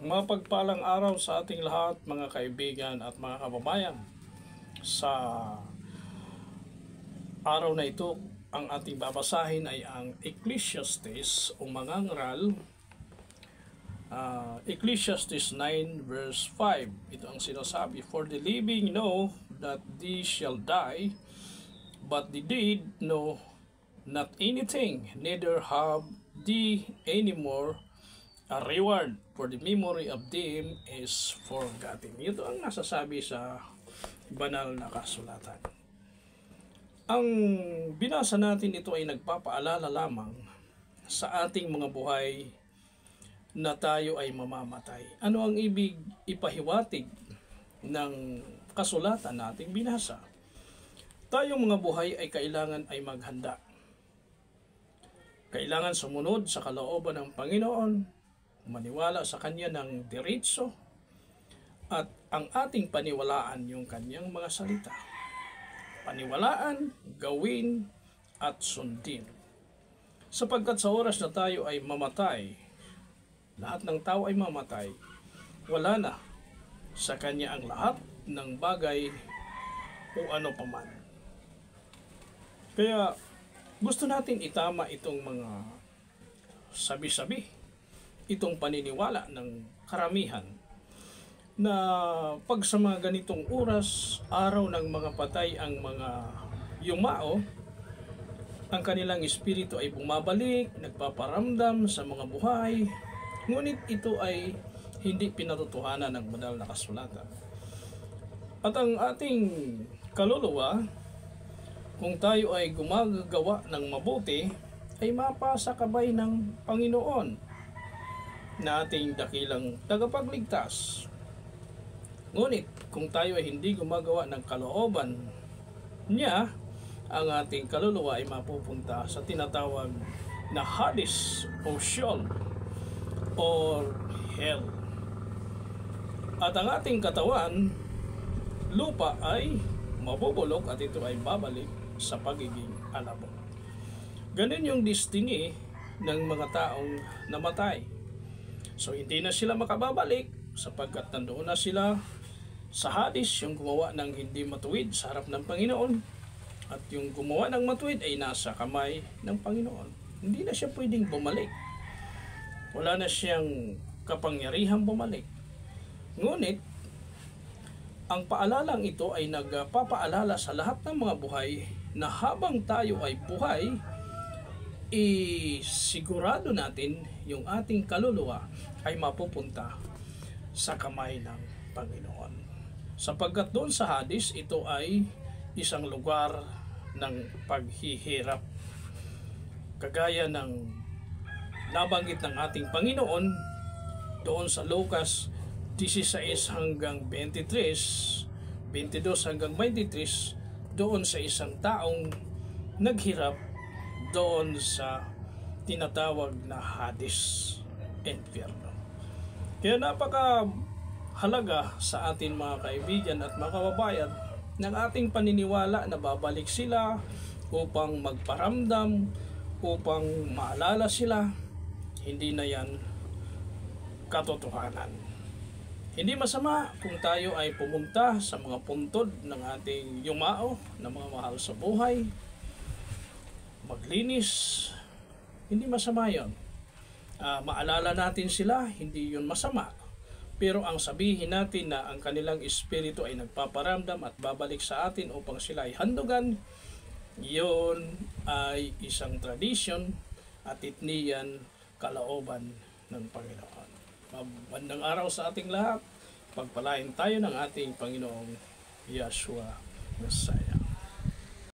Mapagpalang araw sa ating lahat, mga kaibigan at mga kababayan. Sa araw na ito, ang ating babasahin ay ang Ecclesiastes o mangangaral, Ecclesiastes 9 verse 5. Ito ang sinasabi, "For the living know that they shall die, but the dead know not anything, neither have they any more a reward, for the memory of them is forgotten." Ito ang nasasabi sa banal na kasulatan. Ang binasa natin ito ay nagpapaalala lamang sa ating mga buhay na tayo ay mamamatay. Ano ang ibig ipahiwatig ng kasulatan nating binasa? Tayong mga buhay ay kailangan ay maghanda. Kailangan sumunod sa kalooban ng Panginoon, maniwala sa Kanya ng diretso, at ang ating paniwalaan yung Kanyang mga salita. Paniwalaan, gawin, at sundin. Sapagkat sa oras na tayo ay mamatay, lahat ng tao ay mamatay, wala na sa Kanya ang lahat ng bagay o ano paman. Kaya gusto natin itama itong mga sabi-sabi, itong paniniwala ng karamihan na pag sa mga ganitong oras, araw ng mga patay ang mga yumao, ang kanilang espiritu ay bumabalik, nagpaparamdam sa mga buhay, ngunit ito ay hindi pinatotohanan ng banal na kasulatan. At ang ating kaluluwa, kung tayo ay gumagawa ng mabuti, ay mapasakabay ng Panginoon na ating dakilang tagapagligtas. Ngunit kung tayo ay hindi gumagawa ng kalooban niya, ang ating kaluluwa ay mapupunta sa tinatawag na Hades o Sheol or Hell. At ang ating katawan, lupa, ay mabubulok at ito ay babalik sa pagiging alabok. Ganun yung destiny ng mga taong namatay. So hindi na sila makababalik sapagkat nandoon na sila sa Hades, yung gumawa ng hindi matuwid sa harap ng Panginoon, at yung gumawa ng matuwid ay nasa kamay ng Panginoon. Hindi na siya pwedeng bumalik. Wala na siyang kapangyarihang bumalik. Ngunit ang paalalang ito ay nagpapaalala sa lahat ng mga buhay na habang tayo ay buhay, sigurado natin yung ating kaluluwa ay mapupunta sa kamay ng Panginoon. Sapagkat doon sa Hades, ito ay isang lugar ng paghihirap. Kagaya ng nabanggit ng ating Panginoon doon sa Lucas 16 hanggang 23, 22 hanggang 23, doon sa isang taong naghirap doon sa tinatawag na Hades, Inferno. Kaya napaka halaga sa atin mga kaibigan at mga kababayan ng ating paniniwala na babalik sila upang magparamdam, upang maalala sila. Hindi na yan katotohanan. Hindi masama kung tayo ay pumunta sa mga puntod ng ating yumao na mga mahal sa buhay, maglinis. Hindi masama yun. Maalala natin sila, hindi yun masama. Pero ang sabihin natin na ang kanilang espiritu ay nagpaparamdam at babalik sa atin upang sila ay handugan, yun ay isang tradisyon at itniyan kalooban ng Panginoon. Magandang araw sa ating lahat. Pagpalain tayo ng ating Panginoong Yeshua Messiah.